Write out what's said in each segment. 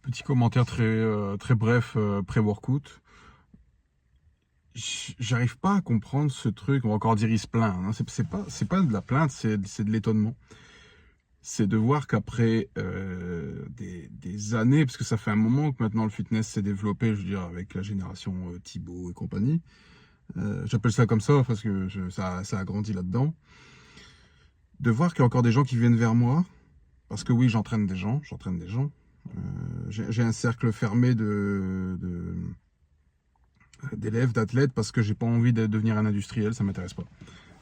Petit commentaire très bref, pré-workout. J'arrive pas à comprendre ce truc. On va encore dire il se plaint, hein. C'est pas de la plainte, c'est de l'étonnement. C'est de voir qu'après des années, parce que ça fait un moment que maintenant le fitness s'est développé, je veux dire, avec la génération Thibaut et compagnie. J'appelle ça comme ça parce que ça a grandi là-dedans. De voir qu'il y a encore des gens qui viennent vers moi, parce que oui, j'entraîne des gens. J'ai un cercle fermé d'élèves, d'athlètes, parce que j'ai pas envie de devenir un industriel, ça m'intéresse pas.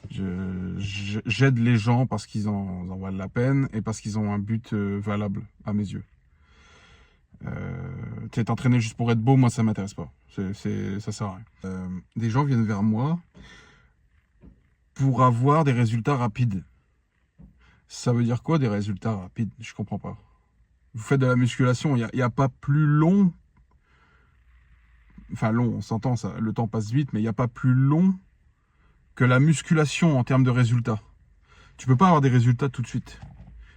J'aide les gens parce qu'ils en valent la peine et parce qu'ils ont un but valable à mes yeux. T'es entraîné juste pour être beau, moi ça m'intéresse pas. Ça sert à rien. Des gens viennent vers moi pour avoir des résultats rapides. Ça veut dire quoi des résultats rapides? Je comprends pas. Vous faites de la musculation, il y a pas plus long. Enfin long, on s'entend, ça, le temps passe vite, mais il n'y a pas plus long que la musculation en termes de résultats. Tu peux pas avoir des résultats tout de suite.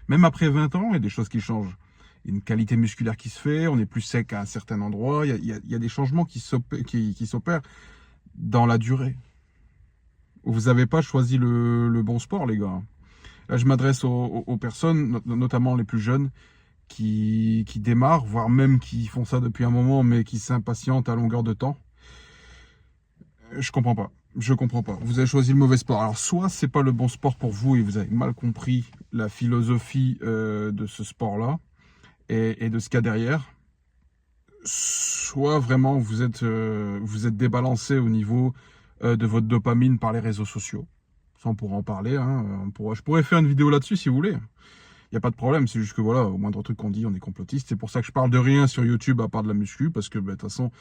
Même après 20 ans, il y a des choses qui changent. Il y a une qualité musculaire qui se fait, on est plus sec à un certain endroit, il y a des changements qui s'opèrent dans la durée. Vous n'avez pas choisi le bon sport, les gars. Là, je m'adresse aux personnes, notamment les plus jeunes, qui démarrent, voire même qui font ça depuis un moment, mais qui s'impatientent à longueur de temps. Je comprends pas. Je comprends pas. Vous avez choisi le mauvais sport. Alors, soit c'est pas le bon sport pour vous et vous avez mal compris la philosophie de ce sport-là et de ce qu'il y a derrière. Soit vraiment vous êtes débalancé au niveau de votre dopamine par les réseaux sociaux. Ça, on pourra en parler. Hein. Je pourrais faire une vidéo là-dessus si vous voulez. Il n'y a pas de problème, c'est juste que voilà, au moindre truc qu'on dit, on est complotiste. C'est pour ça que je parle de rien sur YouTube à part de la muscu, parce que de toute façon,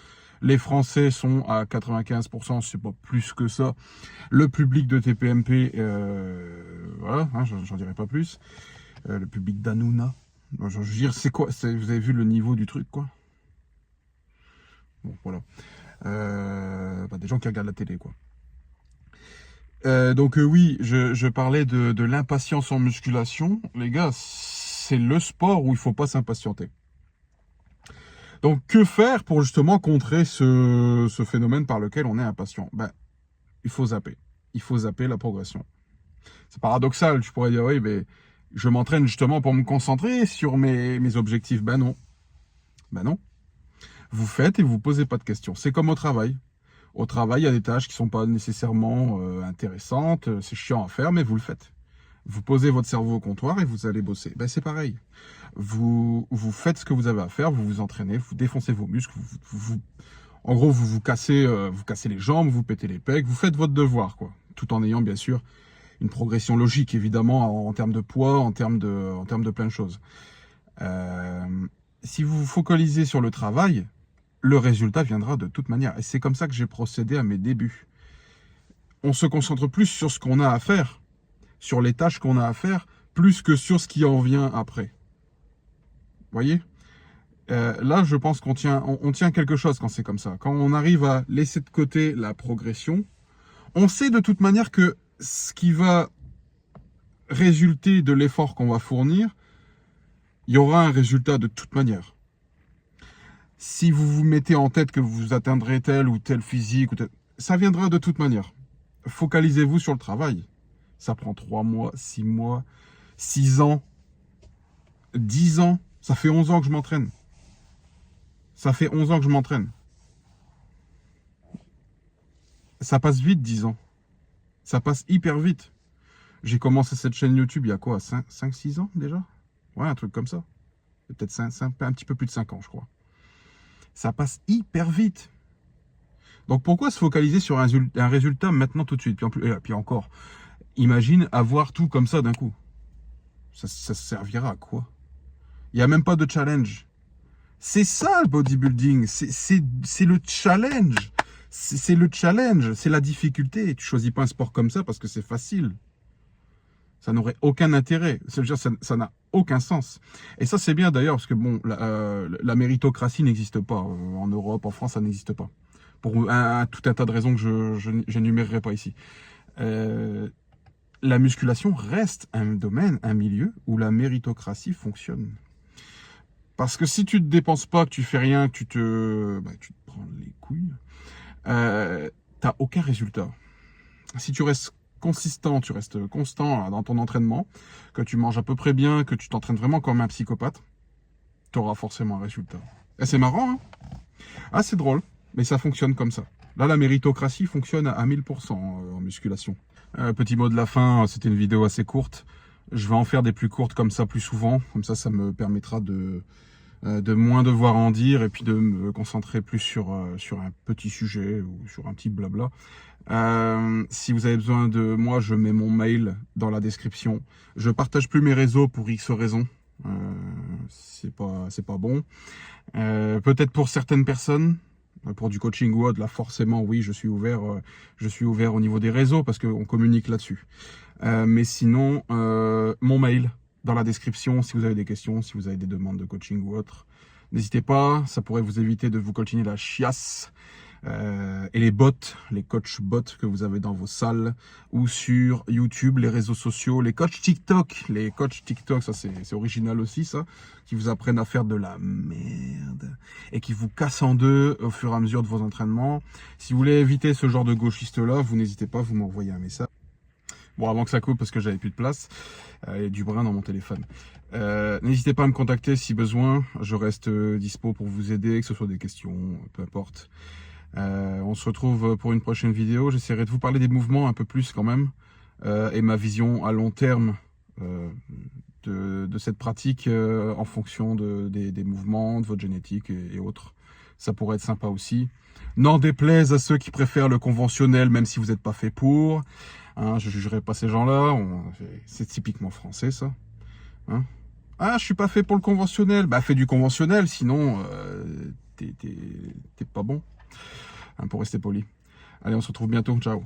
les Français sont à 95%, c'est pas plus que ça. Le public de TPMP, voilà, hein, j'en dirai pas plus. Le public d'Hanouna. Je veux dire, c'est quoi? Vous avez vu le niveau du truc, quoi? Bon, voilà. Des gens qui regardent la télé, quoi. Oui, je parlais de l'impatience en musculation. Les gars, c'est le sport où il faut pas s'impatienter. Donc que faire pour justement contrer ce phénomène par lequel on est impatient? Il faut zapper. Il faut zapper la progression. C'est paradoxal, je pourrais dire oui, mais je m'entraîne justement pour me concentrer sur mes objectifs. Ben non. Ben non. Vous faites et vous posez pas de questions. C'est comme au travail. Au travail, il y a des tâches qui ne sont pas nécessairement intéressantes, c'est chiant à faire, mais vous le faites. Vous posez votre cerveau au comptoir et vous allez bosser. C'est pareil. Vous faites ce que vous avez à faire, vous vous entraînez, vous défoncez vos muscles, en gros, vous cassez les jambes, vous pétez les pecs, vous faites votre devoir, quoi. Tout en ayant, bien sûr, une progression logique, évidemment, en termes de poids, en termes de plein de choses. Si vous vous focalisez sur le travail, le résultat viendra de toute manière. Et c'est comme ça que j'ai procédé à mes débuts. On se concentre plus sur ce qu'on a à faire, sur les tâches qu'on a à faire, plus que sur ce qui en vient après. Vous voyez? Là, je pense qu'on tient quelque chose quand c'est comme ça. Quand on arrive à laisser de côté la progression, on sait de toute manière que ce qui va résulter de l'effort qu'on va fournir, il y aura un résultat de toute manière. Si vous vous mettez en tête que vous atteindrez tel ou tel physique, ça viendra de toute manière. Focalisez-vous sur le travail. Ça prend 3 mois, 6 mois, 6 ans, 10 ans. Ça fait 11 ans que je m'entraîne. Ça fait 11 ans que je m'entraîne. Ça passe vite, 10 ans. Ça passe hyper vite. J'ai commencé cette chaîne YouTube il y a quoi, 5-6 ans déjà? Ouais, un truc comme ça. Peut-être un petit peu plus de 5 ans, je crois. Ça passe hyper vite. Donc pourquoi se focaliser sur un résultat maintenant tout de suite? Puis encore, imagine avoir tout comme ça d'un coup. Ça servira à quoi? Il n'y a même pas de challenge. C'est ça le bodybuilding, c'est le challenge. C'est le challenge, c'est la difficulté. Tu choisis pas un sport comme ça parce que c'est facile. Ça n'aurait aucun intérêt. Ça n'a aucun sens. Et ça, c'est bien d'ailleurs, parce que bon, la méritocratie n'existe pas. En Europe, en France, ça n'existe pas. Pour tout un tas de raisons que je n'énumérerai pas ici. La musculation reste un domaine, un milieu où la méritocratie fonctionne. Parce que si tu te dépenses pas, que tu fais rien, que tu te prends les couilles, t'as aucun résultat. Si tu restes consistant, tu restes constant dans ton entraînement, que tu manges à peu près bien, que tu t'entraînes vraiment comme un psychopathe, tu auras forcément un résultat. Et c'est marrant, hein? Ah, c'est drôle, mais ça fonctionne comme ça. Là, la méritocratie fonctionne à 1000% en musculation. Petit mot de la fin, c'était une vidéo assez courte. Je vais en faire des plus courtes comme ça plus souvent. Comme ça me permettra de moins devoir en dire et puis de me concentrer plus sur un petit sujet ou sur un petit blabla. Si vous avez besoin de moi, je mets mon mail dans la description. Je partage plus mes réseaux pour X raisons. C'est pas bon. Peut-être pour certaines personnes, pour du coaching ou autre, là forcément oui, je suis ouvert au niveau des réseaux parce qu'on communique là-dessus. Mais sinon, mon mail dans la description, si vous avez des questions, si vous avez des demandes de coaching ou autre, n'hésitez pas, ça pourrait vous éviter de vous coltiner la chiasse. Et les bots, les coachs bots que vous avez dans vos salles ou sur YouTube, les réseaux sociaux, les coachs TikTok, ça c'est original aussi ça, qui vous apprennent à faire de la merde et qui vous cassent en deux au fur et à mesure de vos entraînements. Si vous voulez éviter ce genre de gauchiste là, vous n'hésitez pas, vous m'envoyez un message. Bon, avant que ça coupe parce que j'avais plus de place, il y a du brin dans mon téléphone. N'hésitez pas à me contacter si besoin, je reste dispo pour vous aider, que ce soit des questions, peu importe. On se retrouve pour une prochaine vidéo. J'essaierai de vous parler des mouvements un peu plus quand même et ma vision à long terme de cette pratique en fonction des mouvements, de votre génétique et autres. Ça pourrait être sympa aussi. N'en déplaise à ceux qui préfèrent le conventionnel, même si vous n'êtes pas fait pour. Hein, je ne jugerai pas ces gens-là. C'est typiquement français, ça. Hein, ah, je suis pas fait pour le conventionnel. Bah, fais du conventionnel, sinon t'es pas bon. Hein, pour rester poli. Allez, on se retrouve bientôt. Ciao.